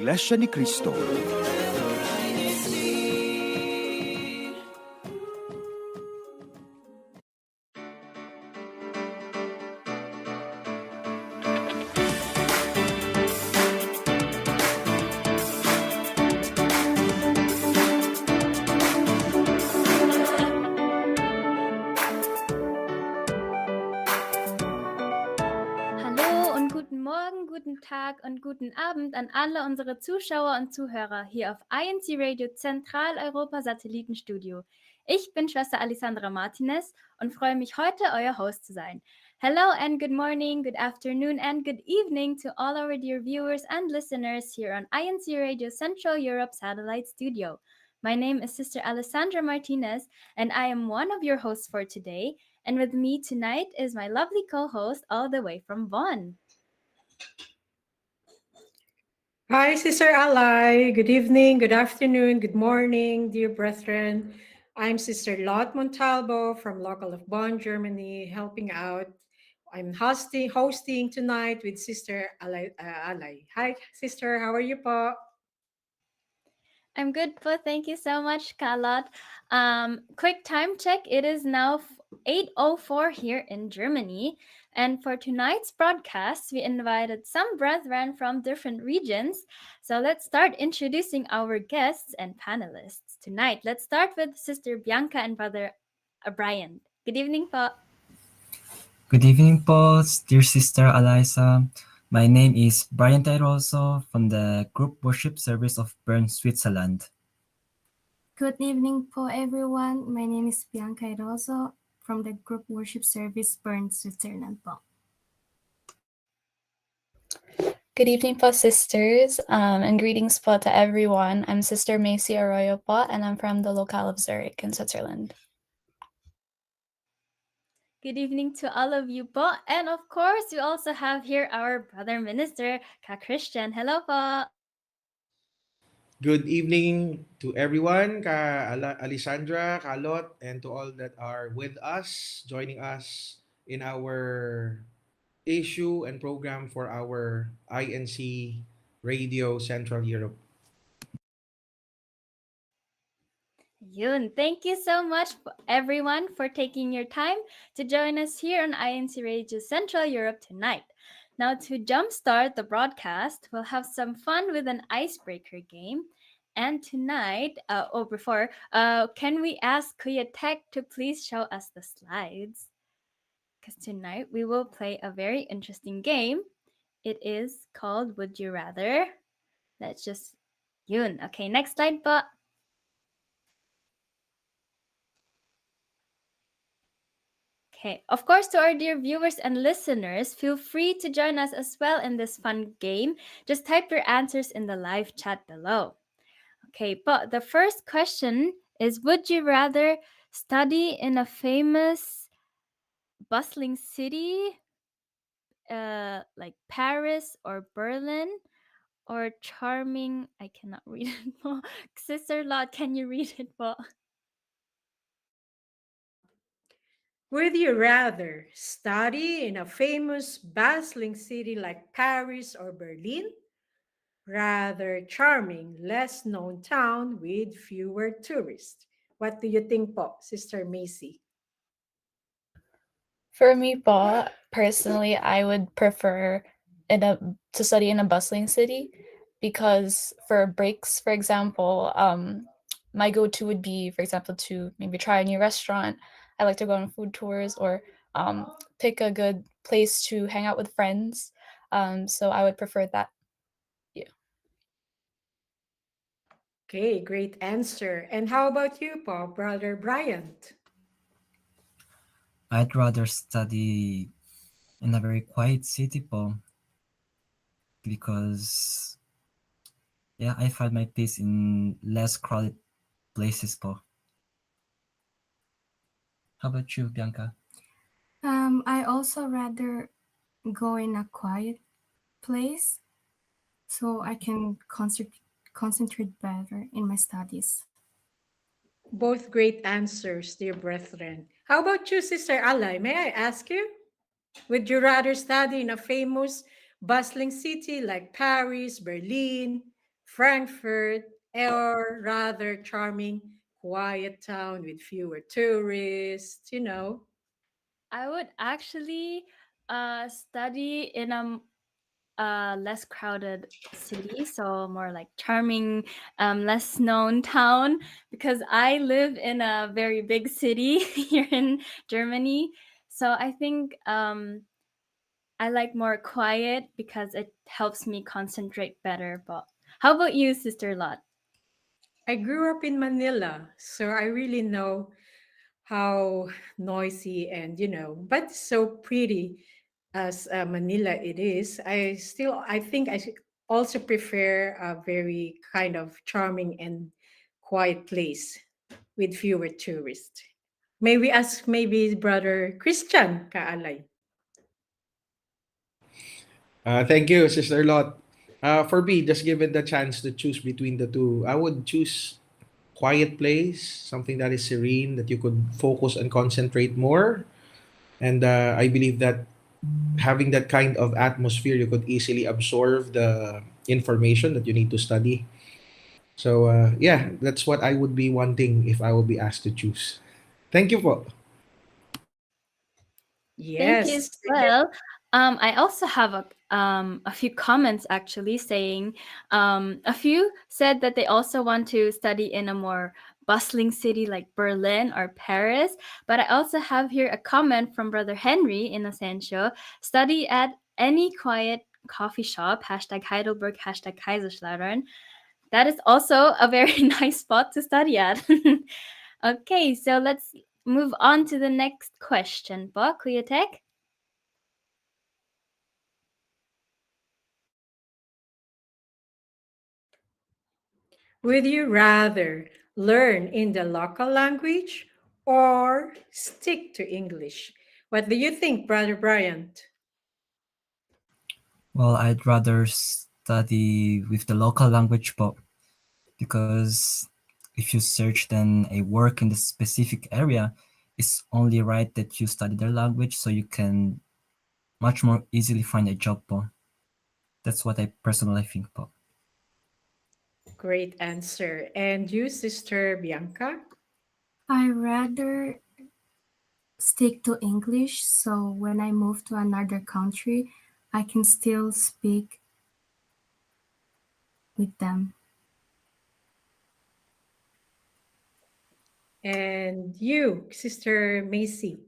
Iglesia ni Cristo. Hallo und guten Morgen, guten Tag und guten Abend an alle unsere Zuschauer und Zuhörer hier auf INCRadio Zentraleuropa Satellitenstudio. Ich bin Schwester Alessandra Martinez und freue mich heute, euer Host zu sein. Hello and good morning, good afternoon and good evening to all our dear viewers and listeners here on INCRadio Central Europe Satellite Studio. My name is Sister Alessandra Martinez and I am one of your hosts for today. And with me tonight is my lovely co-host all the way from Bonn. Hi, Sister Alai. Good evening, good afternoon, good morning, dear brethren. I'm Sister Lot Montalvo from local of Bonn, Germany, helping out. I'm hosting tonight with Sister Alai. Hi, Sister. How are you, po? I'm good, but thank you so much, Carlot. Quick time check. It is now 8:04 here in Germany. And for tonight's broadcast, we invited some brethren from different regions. So let's start introducing our guests and panelists tonight. Let's start with Sister Bianca and Brother Brian. Good evening, po. Good evening po, dear Sister Eliza. My name is Brian Tairoso from the Group Worship Service of Bern, Switzerland. Good evening po everyone. My name is Bianca Eroso from the Group Worship Service Bern, Switzerland po. Good evening po, sisters, and greetings po to everyone. I'm Sister Macy Arroyo po, and I'm from the locale of Zurich in Switzerland. Good evening to all of you po. And of course, we also have here our brother minister, Ka Christian. Hello po. Good evening to everyone, Alessandra, Kalot, and to all that are with us, joining us in our issue and program for our INC Radio Central Europe. Yun. Thank you so much, everyone, for taking your time to join us here on INC Radio Central Europe tonight. Now, to jumpstart the broadcast, we'll have some fun with an icebreaker game. And tonight, can we ask Kuya Tech to please show us the slides? Because tonight we will play a very interesting game. It is called Would You Rather? Let's just, yun. Okay, next slide po. Okay, of course, to our dear viewers and listeners, feel free to join us as well in this fun game. Just type your answers in the live chat below. Okay, but the first question is, would you rather study in a famous bustling city like Paris or Berlin, or charming, I cannot read it po. Sister Lot, can you read it po? Would you rather study in a famous bustling city like Paris or Berlin? Rather charming, less known town with fewer tourists. What do you think po, Sister Macy? For me po, personally, I would prefer to study in a bustling city because for breaks, for example, my go-to would be, for example, to maybe try a new restaurant. I like to go on food tours or pick a good place to hang out with friends. So I would prefer that. Okay, great answer. And how about you, po, Brother Bryant? I'd rather study in a very quiet city po, because I find my peace in less crowded places po. How about you, Bianca? I also rather go in a quiet place so I can concentrate better in my studies. Both great answers, dear brethren. How about you, Sister Alay? May I ask you? Would you rather study in a famous bustling city like Paris, Berlin, Frankfurt, or rather charming, quiet town with fewer tourists? I would actually study in a less crowded city, so more like charming, less known town, because I live in a very big city here in Germany. So I think I like more quiet because it helps me concentrate better. But how about you, Sister Lot? I grew up in Manila, so I really know how noisy and but so pretty as Manila it is. I think also prefer a very kind of charming and quiet place with fewer tourists. May we ask maybe Brother Christian Kaalay? Thank you, Sister Lot. For me, just given the chance to choose between the two, I would choose quiet place, something that is serene, that you could focus and concentrate more. And I believe that having that kind of atmosphere, you could easily absorb the information that you need to study. So yeah, that's what I would be wanting if I would be asked to choose. Thank you po. Thank you as Yes. well. I also have a few comments actually saying a few said that they also want to study in a more bustling city like Berlin or Paris. But I also have here a comment from Brother Henry in Asensio: study at any quiet coffee shop, hashtag Heidelberg, hashtag Kaiserslautern. That is also a very nice spot to study at. Okay, so let's move on to the next question. Bo, Kuyatek? Would you rather learn in the local language or stick to English? What do you think, Brother Bryant? Well, I'd rather study with the local language, but because if you search then a work in the specific area, it's only right that you study the language so you can much more easily find a job. Po. That's what I personally think. Po. Great answer. And you, Sister Bianca? I rather stick to English, so when I move to another country, I can still speak with them. And you, Sister Macy?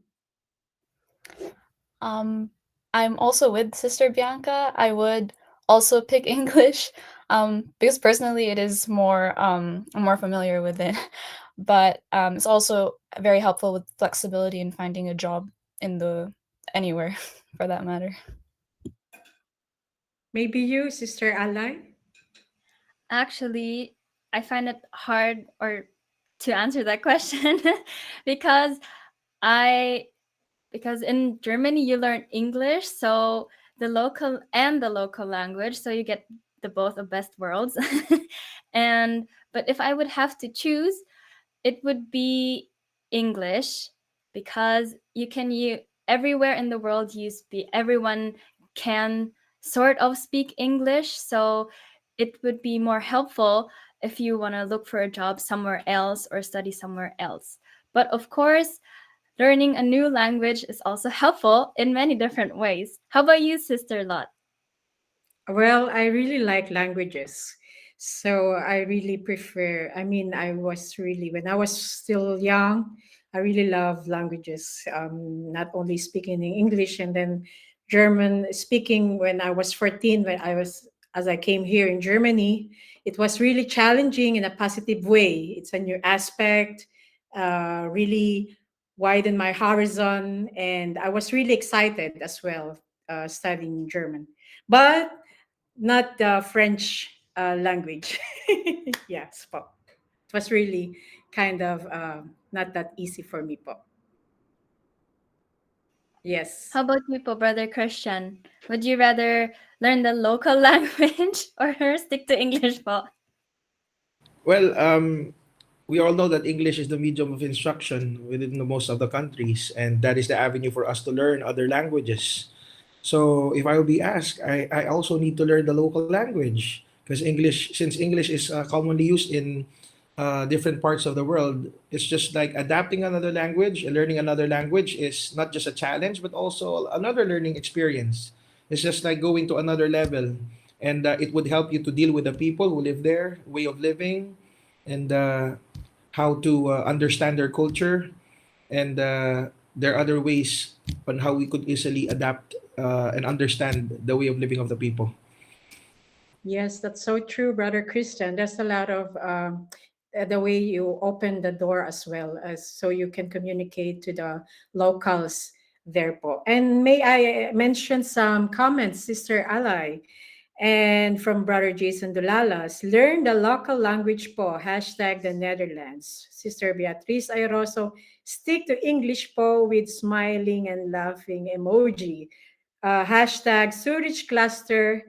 I'm also with Sister Bianca. I would also pick English because personally it is more I'm more familiar with it. But it's also very helpful with flexibility in finding a job in the anywhere for that matter. Maybe you, Sister Alai? Actually, I find it hard or to answer that question because I because in Germany you learn English, so the local language, so you get the both of best worlds. And but if I would have to choose, it would be English because you everywhere in the world you speak everyone can sort of speak English, so it would be more helpful if you want to look for a job somewhere else or study somewhere else. But of course, learning a new language is also helpful in many different ways. How about you, Sister Lot? Well, I really like languages. So I really prefer, I mean, when I was still young, I really love languages, not only speaking in English and then German speaking when I was 14, as I came here in Germany, it was really challenging in a positive way. It's a new aspect, really widened my horizon, and I was really excited as well studying German. But not the French language. Yes, po. It was really kind of not that easy for me, po. Yes. How about you, po, Brother Christian? Would you rather learn the local language or stick to English, po? Well, we all know that English is the medium of instruction within the most of the countries, and that is the avenue for us to learn other languages. So if I will be asked, I also need to learn the local language because since English is commonly used in different parts of the world, it's just like adapting another language and learning another language is not just a challenge, but also another learning experience. It's just like going to another level, and it would help you to deal with the people who live there, way of living, and how to understand their culture, and there are other ways on how we could easily adapt and understand the way of living of the people. Yes, that's so true, Brother Christian. That's a lot of the way you open the door as well as so you can communicate to the locals there po. And may I mention some comments, Sister Ally, and from Brother Jason Dulalas. Learn the local language po, hashtag the Netherlands. Sister Beatriz Ayroso, stick to English po with smiling and laughing emoji. Hashtag Zurich Cluster.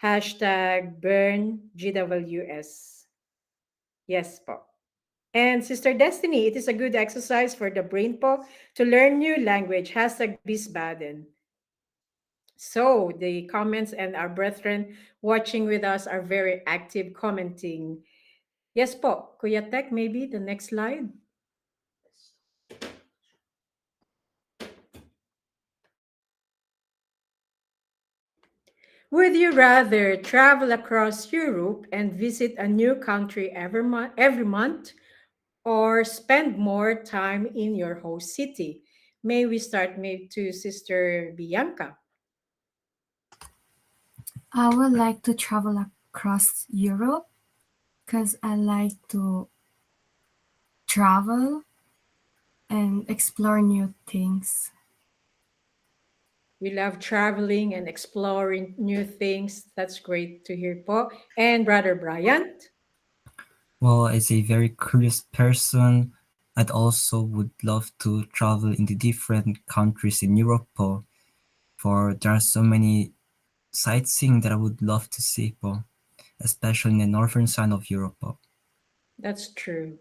Hashtag burn GWS. Yes po. And Sister Destiny, it is a good exercise for the brain po to learn new language. Hashtag Bisbaden. So the comments and our brethren watching with us are very active commenting. Yes po. Kuya Tek, maybe the next slide. Would you rather travel across Europe and visit a new country every month or spend more time in your host city? May we start maybe to Sister Bianca? I would like to travel across Europe because I like to travel and explore new things. We love traveling and exploring new things. That's great to hear po. And Brother Bryant? Well, as a very curious person, I'd also would love to travel in the different countries in Europe, for there are so many sightseeing that I would love to see, especially in the northern side of Europe. That's true.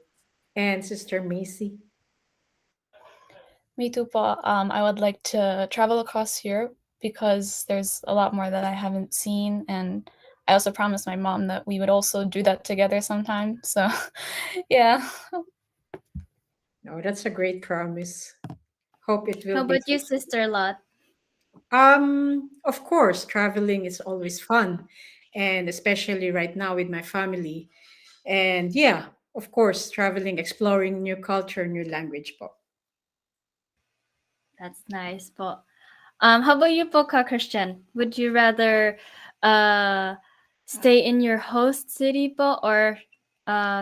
And Sister Macy? Me too, po. I would like to travel across Europe because there's a lot more that I haven't seen, and I also promised my mom that we would also do that together sometime. So, yeah. No, that's a great promise. Hope it How will be about you, fulfilled. Sister Lot? Of course, traveling is always fun, and especially right now with my family. And yeah, of course, traveling, exploring new culture, new language po. That's nice po. How about you po, Ka Christian? Would you rather uh, stay in your host city po or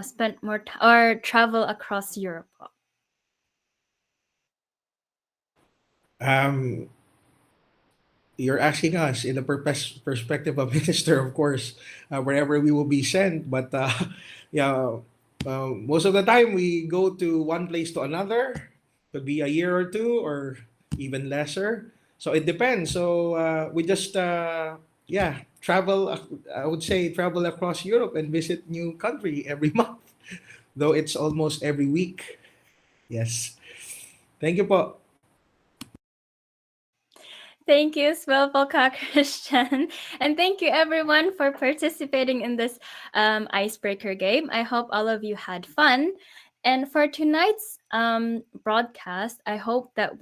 spend more or travel across Europe po? Um, you're asking us in the perspective of minister, of course, wherever we will be sent. But yeah, most of the time we go to one place to another. Could be a year or two, or even lesser. So it depends. So we just yeah, travel. I would say travel across Europe and visit new country every month, though it's almost every week. Yes. Thank you, po. Thank you as well, Polka Christian. And thank you everyone for participating in this icebreaker game. I hope all of you had fun. And for tonight's broadcast, I hope that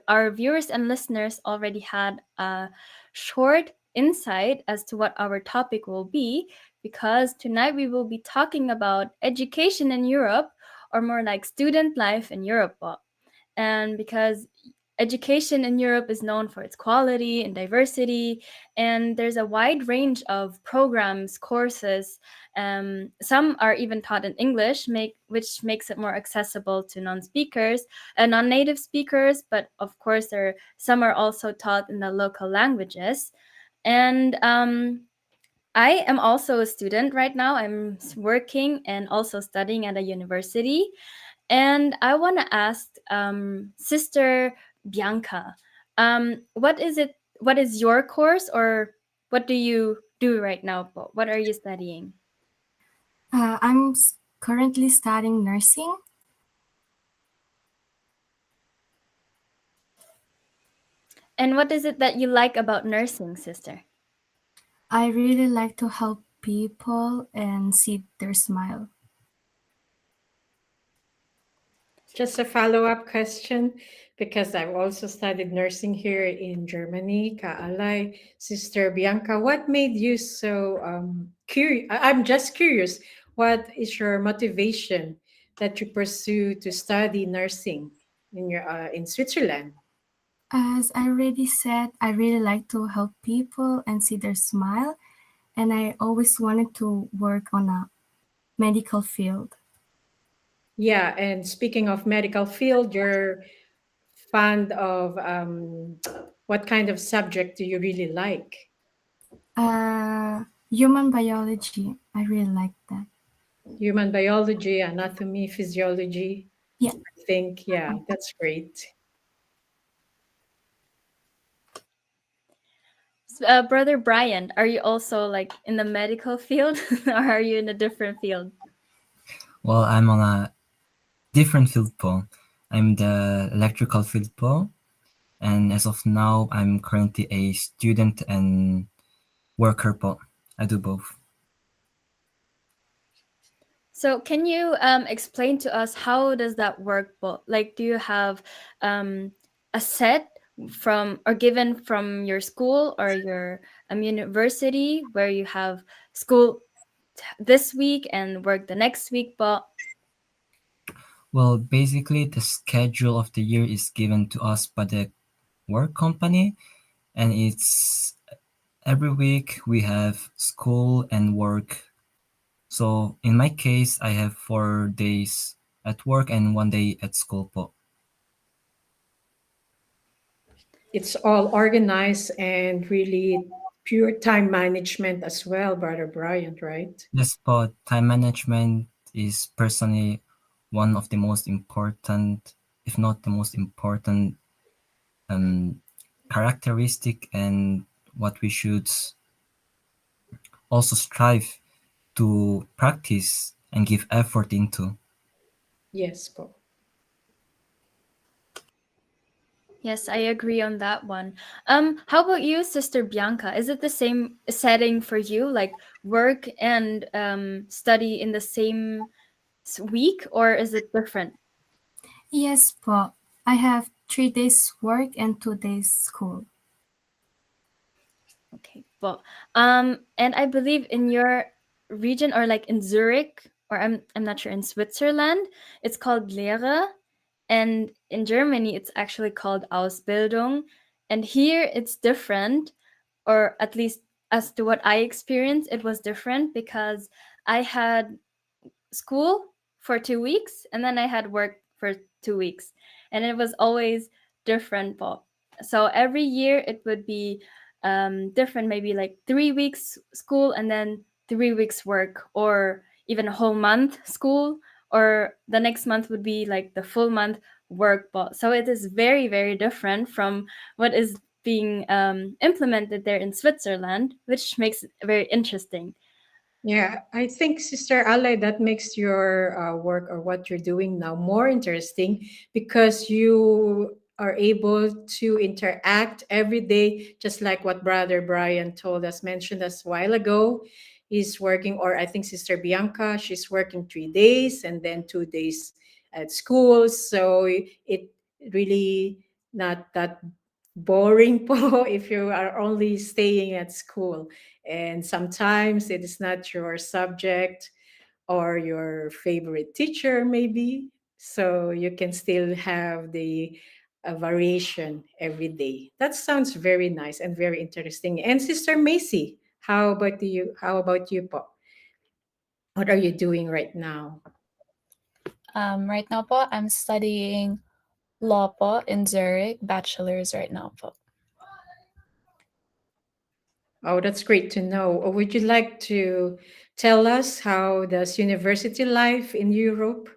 our viewers and listeners already had a short insight as to what our topic will be, because tonight we will be talking about education in Europe, or more like student life in Europe. And because education in Europe is known for its quality and diversity, and there's a wide range of programs, courses. Some are even taught in English, which makes it more accessible to non-speakers and non-native speakers. But of course, some are also taught in the local languages. And I am also a student right now. I'm working and also studying at a university. And I want to ask Sister Bianca, what is it? What is your course, or what do you do right now? What are you studying? I'm currently studying nursing. And what is it that you like about nursing, sister? I really like to help people and see their smile. Just a follow-up question, because I've also studied nursing here in Germany, Kaalay. Sister Bianca, what made you so curious? I'm just curious, what is your motivation that you pursue to study nursing in Switzerland? As I already said, I really like to help people and see their smile, and I always wanted to work on a medical field. Yeah, and speaking of medical field, you're fond of what kind of subject do you really like? Human biology, I really like that. Human biology, anatomy, physiology. Yeah. I think, yeah, that's great. Brother Brian, are you also like in the medical field or are you in a different field? Well, I'm on a different field po. I'm the electrical field po, and as of now, I'm currently a student and worker po. I do both. So can you explain to us how does that work? Like, do you have a set from or given from your school or your university where you have school this week and work the next week? But Well, basically, the schedule of the year is given to us by the work company, and it's every week we have school and work. So in my case, I have 4 days at work and 1 day at school po. It's all organized and really pure time management as well, Brother Brian, right? Yes po, time management is personally one of the most important, if not the most important, um, characteristic, and what we should also strive to practice and give effort into. Yes, po. yes, I agree on that one. How about you, Sister Bianca? Is it the same setting for you, like work and study in the same week, or is it different? Yes, po. I have 3 days work and 2 days school. Okay, well, and I believe in your region or like in Zurich, or I'm not sure, in Switzerland, it's called Lehre, and in Germany it's actually called Ausbildung, and here it's different, or at least as to what I experienced, it was different because I had school for 2 weeks and then I had work for 2 weeks, and it was always different. So every year it would be different, maybe like 3 weeks school and then 3 weeks work, or even a whole month school, or the next month would be like the full month work. So it is very, very different from what is being implemented there in Switzerland, which makes it very interesting. Yeah, I think, Sister Ale, that makes your work or what you're doing now more interesting, because you are able to interact every day, just like what Brother Brian told us, mentioned us a while ago. He's working, or I think Sister Bianca, she's working 3 days and then 2 days at school. So it really not that boring po if you are only staying at school, and sometimes it is not your subject or your favorite teacher maybe, so you can still have the variation every day. That sounds very nice and very interesting. And Sister Macy, how about you po? What are you doing right now? Right now po, I'm studying law po in Zurich, bachelor's right now po. Oh, that's great to know. Would you like to tell us how does university life in Europe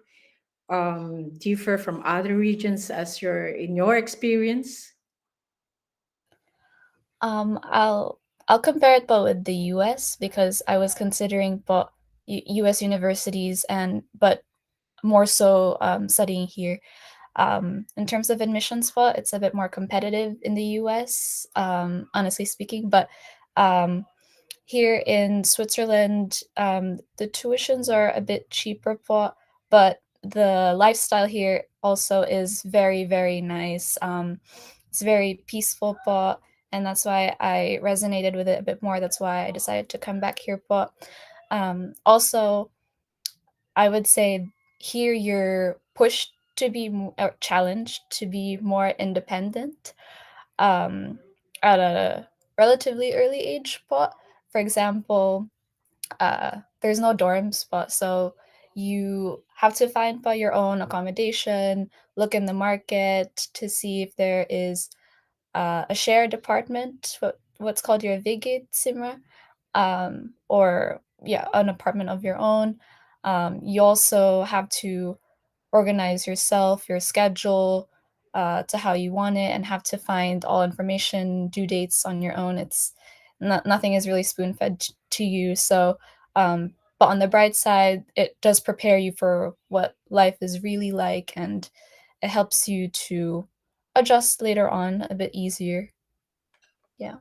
differ from other regions as in your experience? I'll compare it po with the US because I was considering po US universities, and but more so studying here. In terms of admissions po, it's a bit more competitive in the US, honestly speaking, but um, Here in Switzerland, the tuitions are a bit cheaper po, but the lifestyle here also is very, very nice. It's very peaceful po, and that's why I resonated with it a bit more. That's why I decided to come back here po. Also, I would say here you're pushed to be or challenged to be more independent um, at a relatively early age. But for example, there's no dorm spot, so you have to find by your own accommodation, look in the market to see if there is a shared apartment, what's called your Simra, or yeah, an apartment of your own. You also have to organize yourself, your schedule, to how you want it, and have to find all information, due dates on your own. It's nothing is really spoon fed to you. So, but on the bright side, it does prepare you for what life is really like, and it helps you to adjust later on a bit easier. Yeah.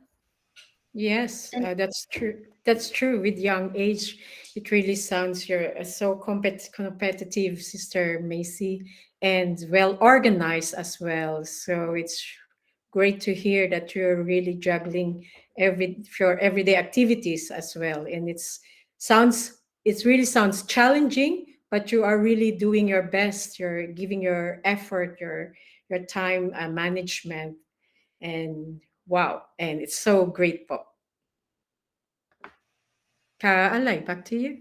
Yes, And that's true. That's true. With young age, it really sounds you're so competitive, Sister Macy, and well organized as well. So it's great to hear that you're really juggling your everyday activities as well. And it really sounds challenging, but you are really doing your best. You're giving your effort, your time management, and wow, and it's so great. Alay, back to you.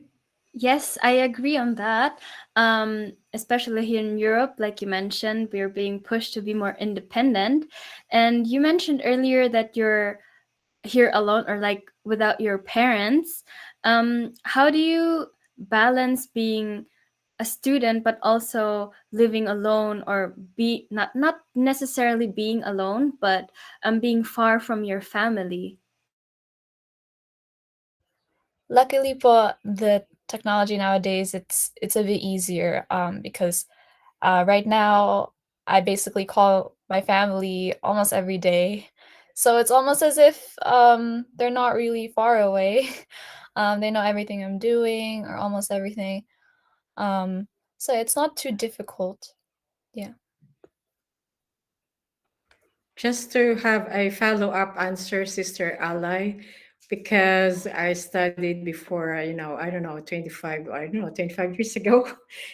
yes, I agree on that. Especially here in Europe, like you mentioned, we're being pushed to be more independent. And you mentioned earlier that you're here alone or like without your parents. How do you balance being a student but also living alone, or be not necessarily being alone, but being far from your family? Luckily, for the technology nowadays, it's a bit easier because right now I basically call my family almost every day, so it's almost as if they're not really far away. They know everything I'm doing or almost everything. Um, so it's not too difficult. Yeah. Just to have a follow-up answer, Sister Ally, because I studied before, I don't know, 25 years ago.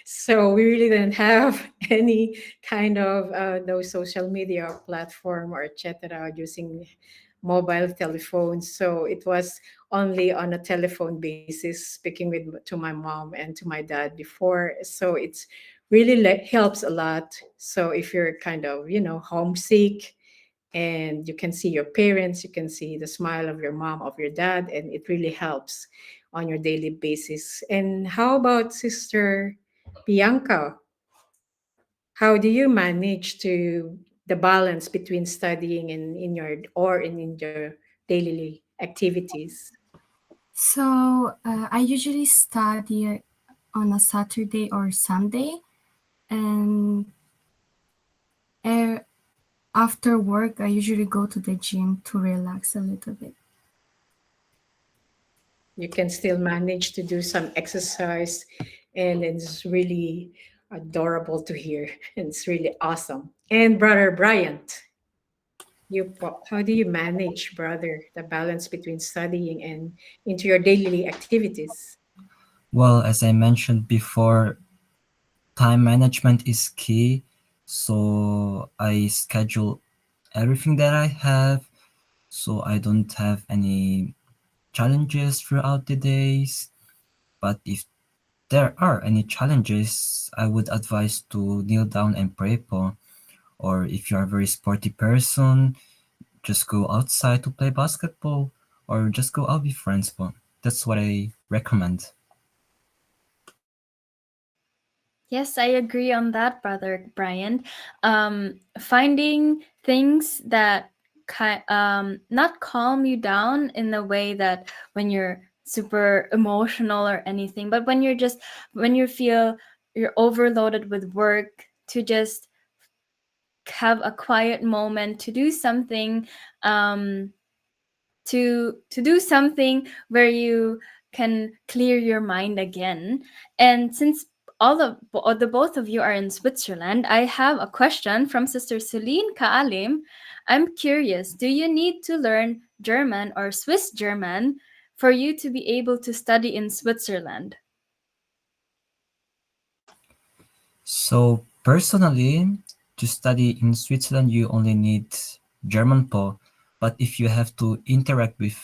So we really didn't have any kind of no social media platform or etc. using mobile telephones. So it was only on a telephone basis, speaking to my mom and to my dad before. So it's really helps a lot. So if you're kind of, homesick, and you can see your parents, you can see the smile of your mom, of your dad, and it really helps on your daily basis. And how about Sister Bianca? How do you manage to the balance between studying and in your daily activities? So I usually study on a Saturday or Sunday, and uh, after work, I usually go to the gym to relax a little bit. You can still manage to do some exercise, and it's really adorable to hear. And it's really awesome. And Brother Bryant, how do you manage, brother, the balance between studying and into your daily activities? Well, as I mentioned before, time management is key. So I schedule everything that I have so I don't have any challenges throughout the days. But if there are any challenges, I would advise to kneel down and pray po. Or if you're a very sporty person, just go outside to play basketball or just go out with friends po. That's what I recommend. Yes, I agree on that, Brother Brian. Finding things that not calm you down in the way that when you're super emotional or anything, but when you feel you're overloaded with work, to just have a quiet moment to do something um, to do something where you can clear your mind again. And since the both of you are in Switzerland, I have a question from Sister Celine Kaalim. I'm curious, do you need to learn German or Swiss German for you to be able to study in Switzerland? So personally, to study in Switzerland, you only need German po. But if you have to interact with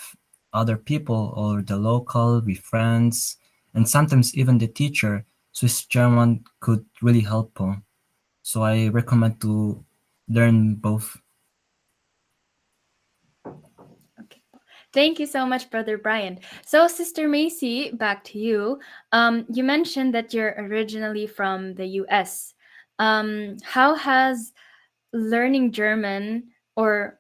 other people or the local, with friends, and sometimes even the teacher, Swiss German could really help po. So I recommend to learn both. Okay. Thank you so much, Brother Brian. So, Sister Macy, back to you. You mentioned that you're originally from the US. How has learning German or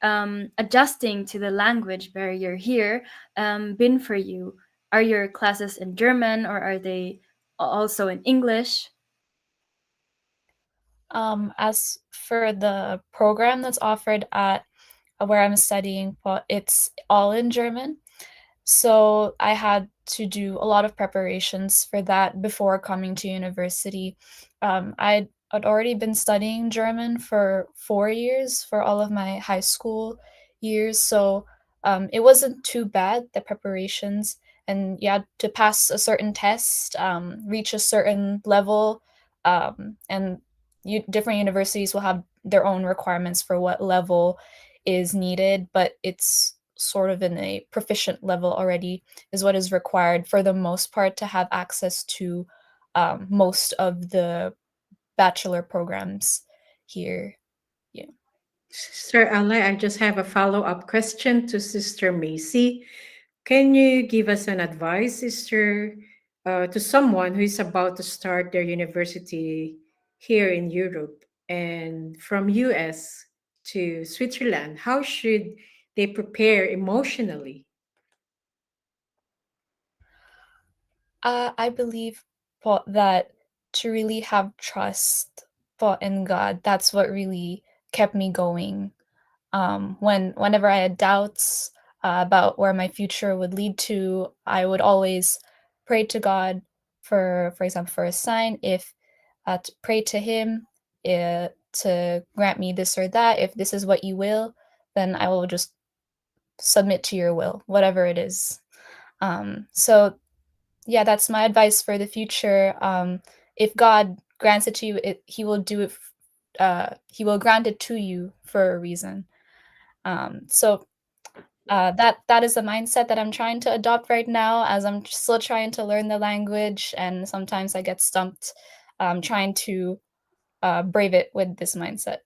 adjusting to the language barrier here been for you? Are your classes in German or are they also in English? As for the program that's offered at where I'm studying, it's all in German. So I had to do a lot of preparations for that before coming to university. I'd already been studying German for 4 years for all of my high school years, so it wasn't too bad, the preparations. And you had to pass a certain test, reach a certain level, and different universities will have their own requirements for what level is needed, but it's sort of in a proficient level already is what is required for the most part to have access to most of the bachelor programs here. Yeah. Sister Ally, I just have a follow-up question to Sister Macy. Can you give us an advice, Sister, to someone who is about to start their university here in Europe and from US to Switzerland? How should they prepare emotionally? I believe that to really have trust in God, that's what really kept me going. Whenever I had doubts about where my future would lead to, I would always pray to God for example, for a sign. If to pray to Him to grant me this or that. If this is what You will, then I will just submit to Your will, whatever it is. So yeah, that's my advice for the future. If God grants it to you, He will do it. He will grant it to you for a reason. So that is a mindset that I'm trying to adopt right now as I'm still trying to learn the language, and sometimes I get stumped trying to brave it with this mindset.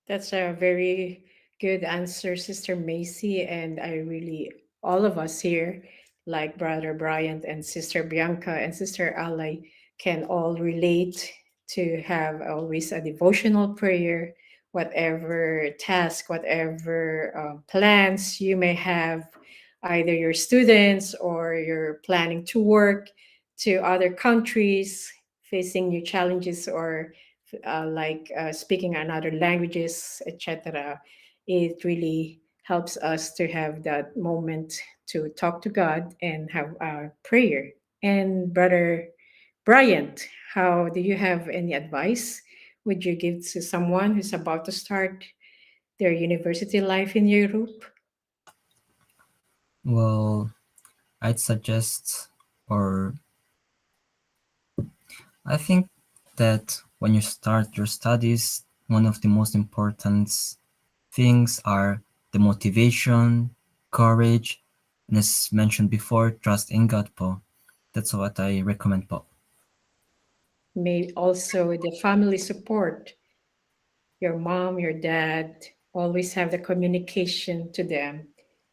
That's a very good answer, Sister Macy. And I really, all of us here, like Brother Bryant and Sister Bianca and Sister Ally, can all relate to have always a devotional prayer, whatever task, whatever plans you may have, either your students or you're planning to work to other countries, facing new challenges or speaking another languages, etc. It really helps us to have that moment to talk to God and have a prayer. And Brother Bryant, how do you have any advice? Would you give to someone who's about to start their university life in Europe? Well, I'd suggest, or I think that when you start your studies, one of the most important things are the motivation, courage, and as mentioned before, trust in God po. That's what I recommend po. May also the family support, your mom, your dad, always have the communication to them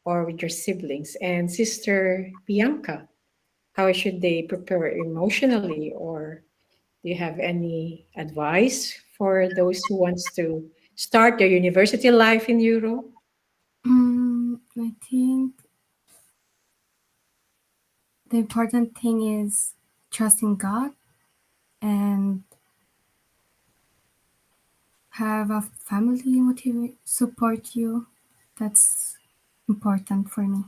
or with your siblings. And Sister Bianca, how should they prepare emotionally, or do you have any advice for those who wants to start their university life in Europe? I think the important thing is trusting God and have a family support you. That's important for me.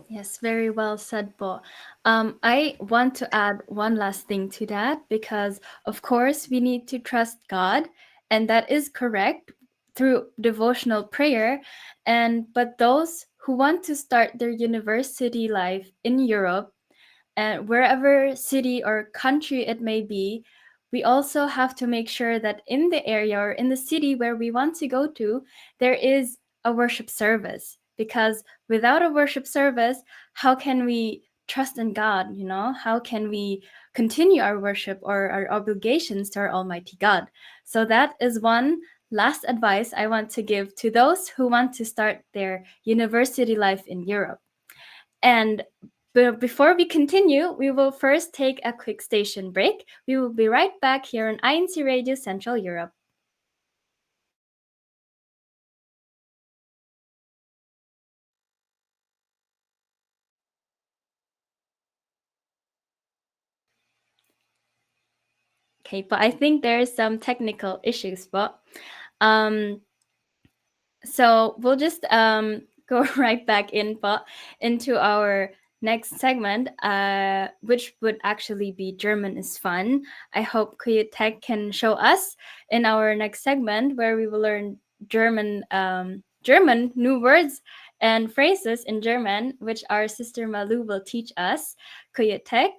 Yes, very well said, Bo. I want to add one last thing to that because, of course, we need to trust God, and that is correct through devotional prayer. But those who want to start their university life in Europe and wherever city or country it may be, we also have to make sure that in the area or in the city where we want to go to, there is a worship service. Because without a worship service, how can we trust in God? How can we continue our worship or our obligations to our Almighty God? So that is one last advice I want to give to those who want to start their university life in Europe. And before we continue, we will first take a quick station break. We will be right back here on INCRadio Central Europe. Okay, but I think there is some technical issues, but so we'll just go right back into our next segment, which would actually be German is fun. I hope Tech can show us in our next segment where we will learn German new words and phrases in German, which our sister Malu will teach us. Tech.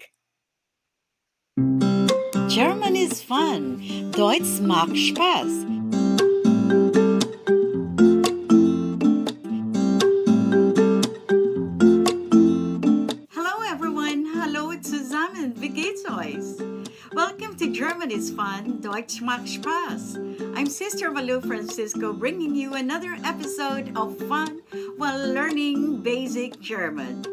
German is fun. Deutsch macht Spaß. Hello everyone. Hallo zusammen. Wie geht's euch? Welcome to German is fun. Deutsch macht Spaß. I'm Sister Malu Francisco bringing you another episode of fun while learning basic German.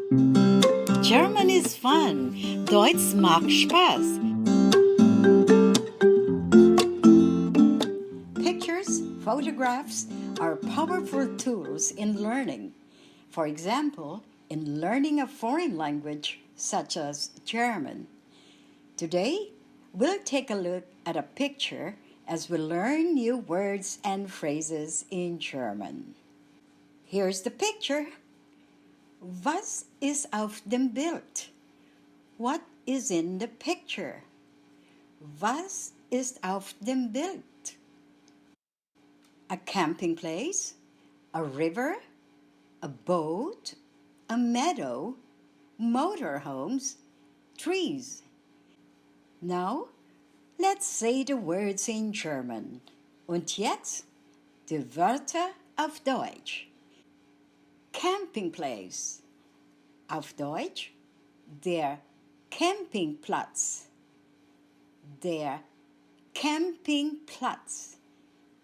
German is fun. Deutsch macht Spaß. Pictures, photographs are powerful tools in learning. For example, in learning a foreign language such as German. Today, we'll take a look at a picture as we learn new words and phrases in German. Here's the picture. Was ist auf dem Bild? What is in the picture? Was ist auf dem Bild? A camping place, a river, a boat, a meadow, motorhomes, trees. Now, let's say the words in German. Und jetzt die Wörter auf Deutsch. Campingplace. Auf Deutsch der Campingplatz. Der Campingplatz.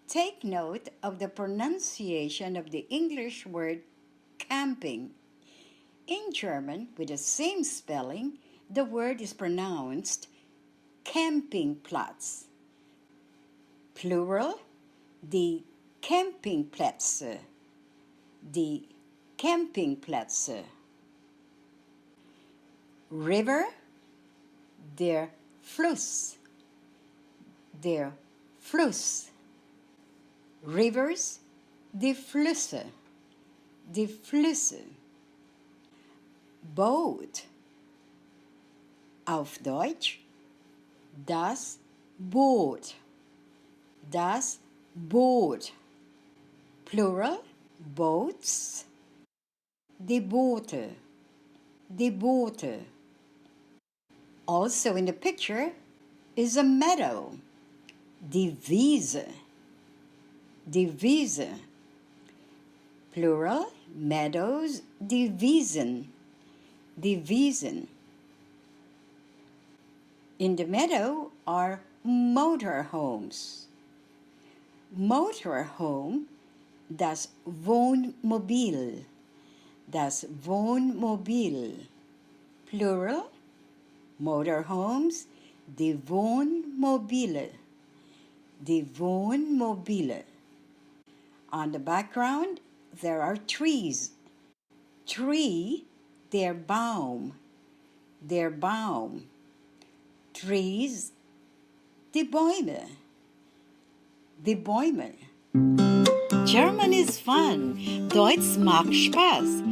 Take note of the pronunciation of the English word camping. In German, with the same spelling, the word is pronounced Campingplatz. Plural, die Campingplätze. Die Campingplätze. River, der Fluss. Der Fluss. Rivers, die Flüsse. Die Flüsse. Boot. Auf Deutsch das Boot. Das Boot. Plural, boats. Die Boote. Die Boote. Also in the picture is a meadow. Die Wiese. Die Wiese. Plural, meadows, die Wiesen. Die Wiesen. In the meadow are motorhomes. Motorhome, das Wohnmobil. Das Wohnmobil. Plural, motorhomes, die Wohnmobile. Die Wohnmobile. On the background, there are trees. Tree, der Baum. Der Baum. Trees, Die Bäume. Die Bäume. German is fun. Deutsch macht Spaß.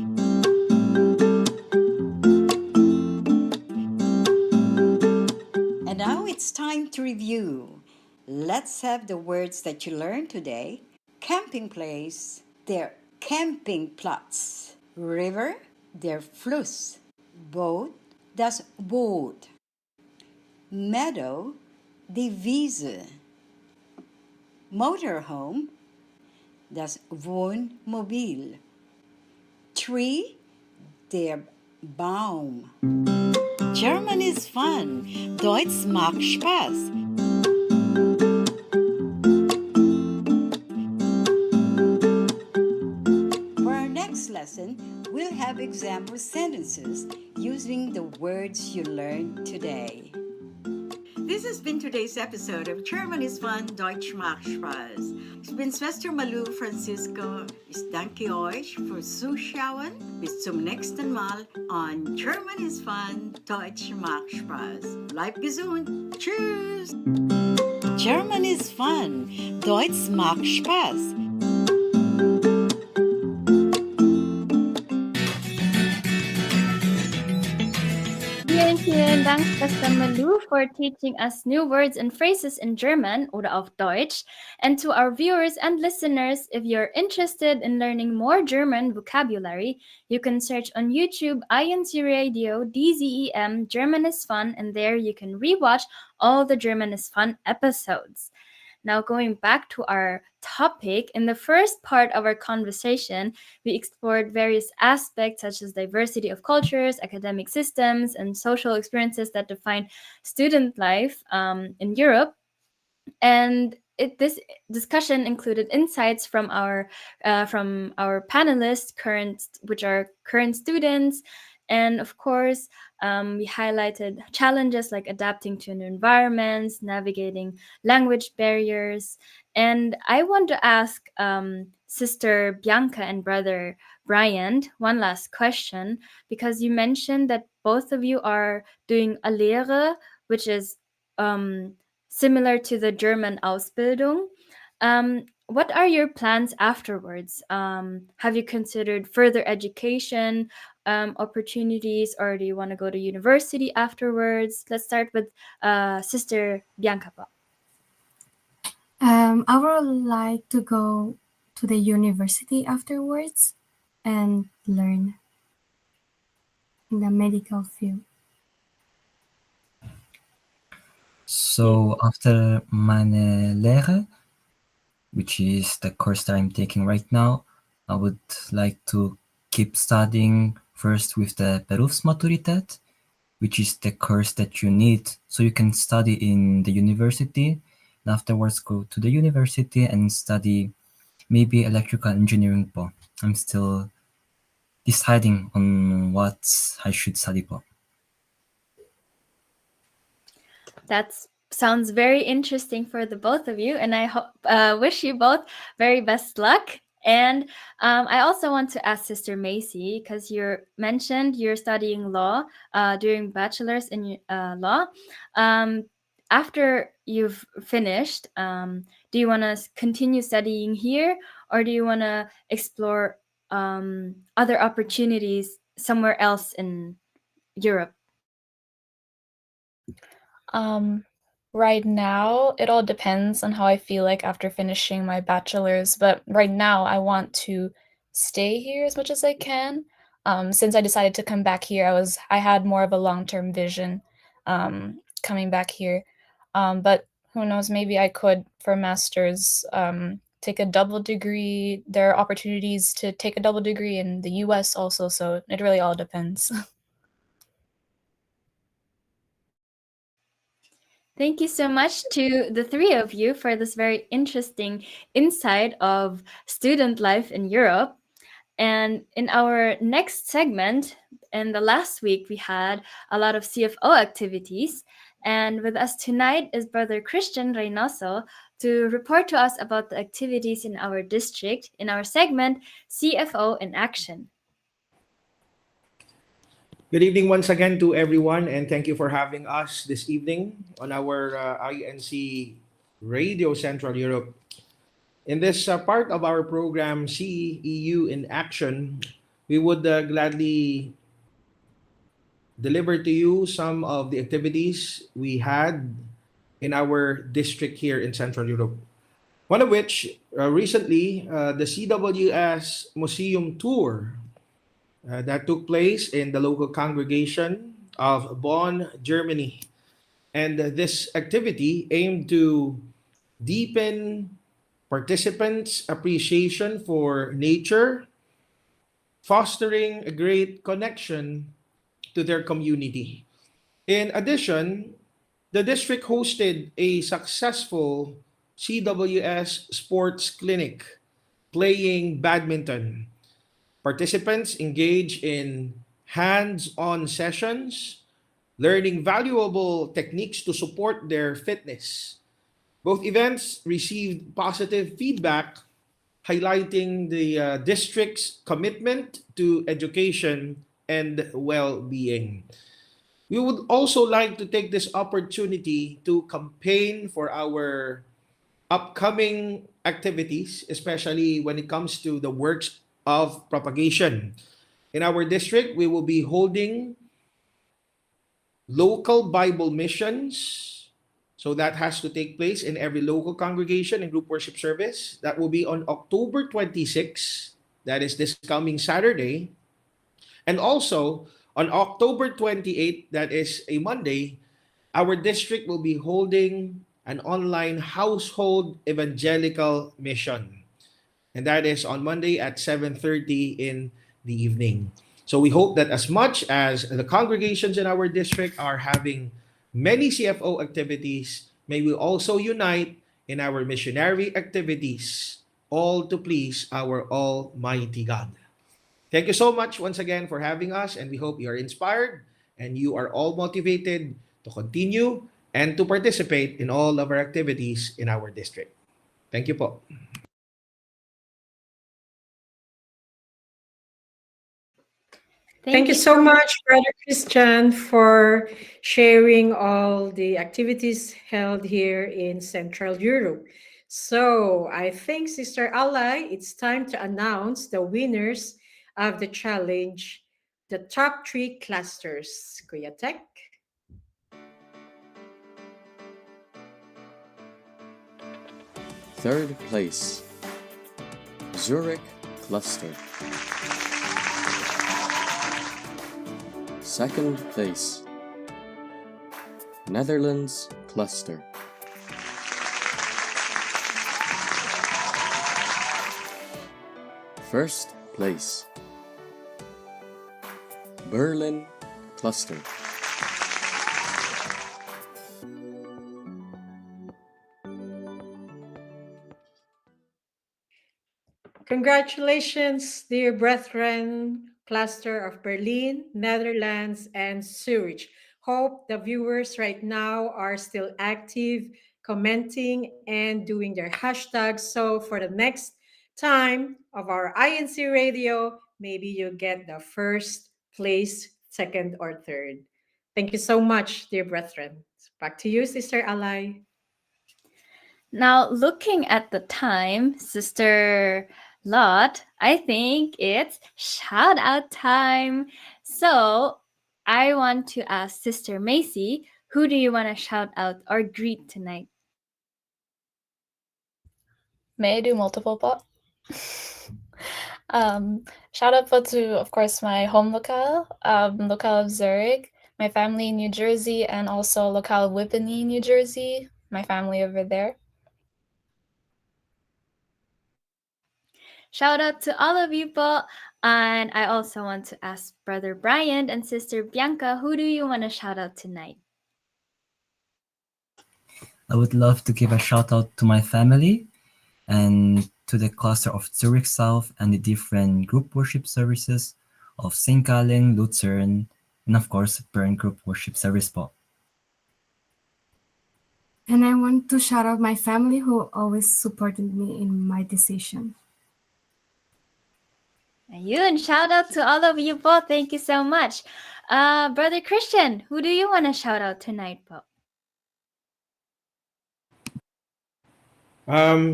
And now it's time to review. Let's have the words that you learned today. Camping place, der Campingplatz. River, der Fluss. Boot, das Boot. Meadow, die Wiese. Motorhome, das Wohnmobil. Tree, der Baum. German is fun. Deutsch macht Spaß. For our next lesson, we'll have example sentences using the words you learned today. This has been today's episode of German is Fun, Deutsch macht Spaß. Ich bin Schwester Malu Francisco. Ich danke euch fürs Zuschauen. Bis zum nächsten Mal on German is Fun, Deutsch macht Spaß. Bleibt gesund. Tschüss. German is fun. Deutsch macht Spaß. Vielen Dank, Schwester Malu, for teaching us new words and phrases in German oder auf Deutsch. And to our viewers and listeners, if you're interested in learning more German vocabulary, you can search on YouTube INCRadio DZEM German is Fun, and there you can rewatch all the German is Fun episodes. Now, going back to our topic, in the first part of our conversation, we explored various aspects such as diversity of cultures, academic systems, and social experiences that define student life in Europe. And this discussion included insights from our panelists, which are current students, and of course, we highlighted challenges like adapting to new environments, navigating language barriers. And I want to ask Sister Bianca and Brother Brian one last question, because you mentioned that both of you are doing a Lehre, which is similar to the German Ausbildung. What are your plans afterwards? Have you considered further education opportunities, or do you want to go to university afterwards? Let's start with Sister Bianca. I would like to go to the university afterwards and learn in the medical field. So after meine Lehre, which is the course that I'm taking right now, I would like to keep studying first with the Berufsmaturität, which is the course that you need so you can study in the university, and afterwards go to the university and study maybe electrical engineering po. I'm still deciding on what I should study po. That sounds very interesting for the both of you, and I wish you both very best luck. And I also want to ask Sister Macy, because you mentioned you're studying law, doing bachelor's in law. After you've finished, do you want to continue studying here, or do you want to explore other opportunities somewhere else in Europe? Right now, it all depends on how I feel like after finishing my bachelor's, but right now I want to stay here as much as I can. Since I decided to come back here, I had more of a long-term vision coming back here. But who knows, maybe I could, for master's, take a double degree. There are opportunities to take a double degree in the US also, so it really all depends. Thank you so much to the three of you for this very interesting insight of student life in Europe. And in our next segment, in the last week, we had a lot of CFO activities. And with us tonight is Brother Christian Reynoso to report to us about the activities in our district in our segment, CFO in Action. Good evening once again to everyone, and thank you for having us this evening on our INC Radio Central Europe. In this part of our program, CEU in Action, we would gladly deliver to you some of the activities we had in our district here in Central Europe. One of which, recently, the CWS Museum Tour that took place in the local congregation of Bonn, Germany. And this activity aimed to deepen participants' appreciation for nature, fostering a great connection to their community. In addition, the district hosted a successful CWS sports clinic playing badminton. Participants engage in hands-on sessions, learning valuable techniques to support their fitness. Both events received positive feedback, highlighting the district's commitment to education and well-being. We would also like to take this opportunity to campaign for our upcoming activities, especially when it comes to the works of propagation. In our district, we will be holding local Bible missions. So that has to take place in every local congregation and group worship service. That will be on October 26th. That is this coming Saturday. And also on October 28th, that is a Monday, our district will be holding an online household evangelical mission. And that is on Monday at 7:30 in the evening. So we hope that as much as the congregations in our district are having many CFO activities, may we also unite in our missionary activities, all to please our Almighty God. Thank you so much once again for having us, and we hope you are inspired and you are all motivated to continue and to participate in all of our activities in our district. Thank you po. Thank you so much, Brother Christian, for sharing all the activities held here in Central Europe. So I think, Sister Alay, it's time to announce the winners of the challenge, the top 3 clusters. Kuya Tek? Third place, Zurich Cluster. Second place, Netherlands Cluster. First place, Berlin Cluster. Congratulations, dear brethren, cluster of Berlin, Netherlands, and Zurich. Hope the viewers right now are still active, commenting, and doing their hashtags. So for the next time of our INC radio, maybe you'll get the first place, second, or third. Thank you so much, dear brethren. Back to you, Sister Alay. Now, looking at the time, Sister Lot, I think it's shout out time. So I want to ask Sister Macy, who do you want to shout out or greet tonight? May I do multiple po? Shout out po to, of course, my home locale, locale of Zurich, my family in New Jersey, and also locale of Whippany, New Jersey, my family over there. Shout out to all of you po. And I also want to ask Brother Brian and Sister Bianca, who do you want to shout out tonight? I would love to give a shout out to my family and to the cluster of Zurich South and the different group worship services of St. Gallen, Lutheran, and of course, Bern Group Worship Service po. And I want to shout out my family who always supported me in my decision. Ayun, shout out to all of you po. Thank you so much. Brother Christian, who do you want to shout out tonight po?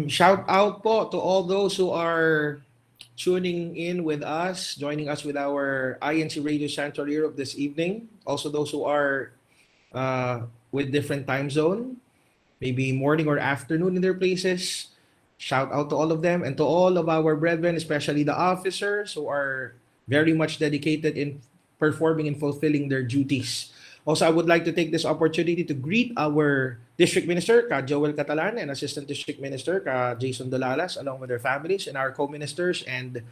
Shout out po to all those who are tuning in with us, joining us with our INC Radio Central Europe this evening. Also those who are with different time zone, maybe morning or afternoon in their places. Shout out to all of them and to all of our brethren, especially the officers who are very much dedicated in performing and fulfilling their duties. Also, I would like to take this opportunity to greet our District Minister, Ka Joel Catalan, and Assistant District Minister, Ka Jason Dolalas, along with their families, and our co-ministers and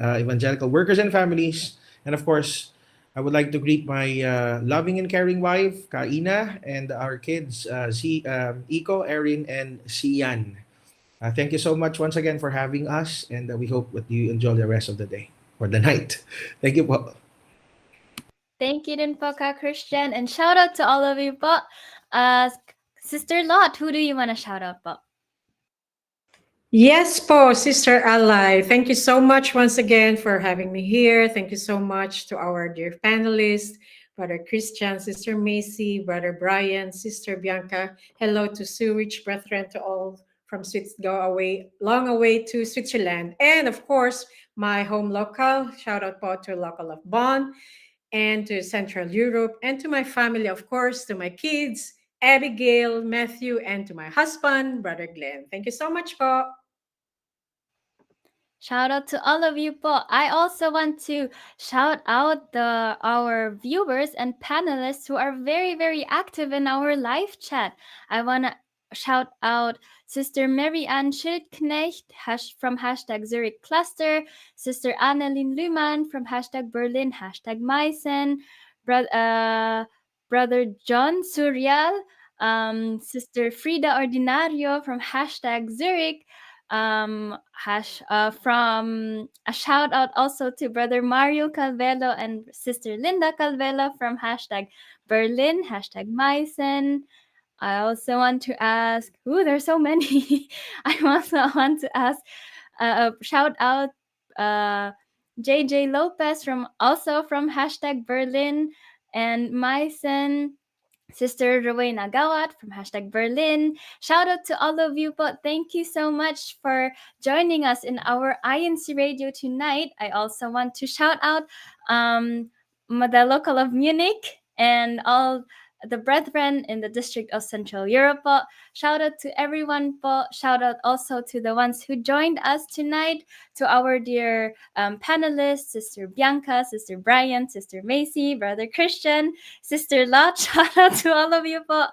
evangelical workers and families. And of course, I would like to greet my loving and caring wife, Ka Ina, and our kids, Iko, Erin, and Sian. Thank you so much once again for having us, and we hope that you enjoy the rest of the day or the night. Thank you po. Thank you din po, Ka Christian. And shout out to all of you po. Sister Lot, who do you want to shout out po? Yes po, Sister Ally. Thank you so much once again for having me here. Thank you so much to our dear panelists, Brother Christian, Sister Macy, Brother Brian, Sister Bianca. Hello to Sewage brethren, to all from long away to Switzerland. And of course, my home local. Shout out po to local of Bonn and to Central Europe, and to my family, of course, to my kids, Abigail, Matthew, and to my husband, Brother Glenn. Thank you so much po. Shout out to all of you po. I also want to shout out our viewers and panelists who are very, very active in our live chat. I want to shout out Sister Mary Ann Schildknecht from hashtag Zurich Cluster, Sister Annelien Lühmann from hashtag Berlin, hashtag Meissen, Brother John Surial, Sister Frida Ordinario from hashtag Zurich, from a shout out also to Brother Mario Calvelo and Sister Linda Calvelo from hashtag Berlin, hashtag Meissen. I also want to ask, there's so many. I also want to ask, shout out JJ Lopez from hashtag Berlin and Meissen. Sister Rowena Gawat from hashtag Berlin. Shout out to all of you, but thank you so much for joining us in our INC Radio tonight. I also want to shout out the local of Munich and all the brethren in the district of Central Europe. Shout out to everyone po. Shout out also to the ones who joined us tonight, to our dear panelists, Sister Bianca, Sister Brian, Sister Macy, Brother Christian, Sister Lot. Shout out to all of you po.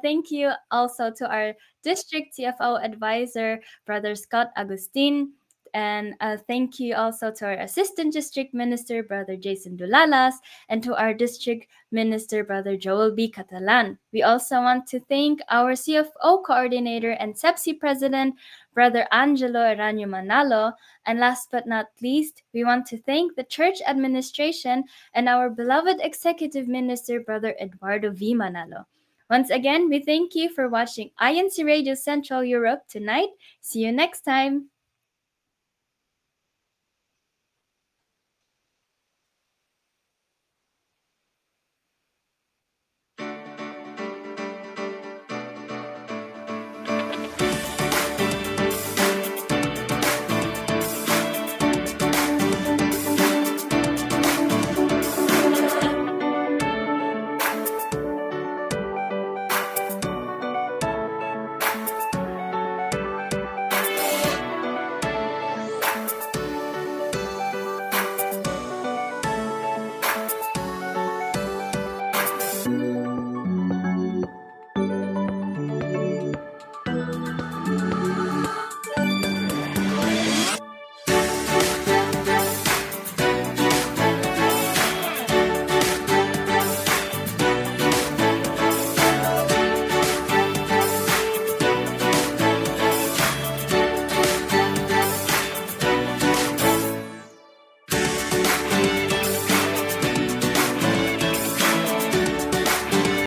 Thank you also to our district CFO advisor, Brother Scott Agustin. And thank you also to our Assistant District Minister, Brother Jason Dulalas, and to our District Minister, Brother Joel B. Catalan. We also want to thank our CFO Coordinator and CEBSI President, Brother Angelo Eranio Manalo. And last but not least, we want to thank the church administration and our beloved Executive Minister, Brother Eduardo V. Manalo. Once again, we thank you for watching INC Radio Central Europe tonight. See you next time.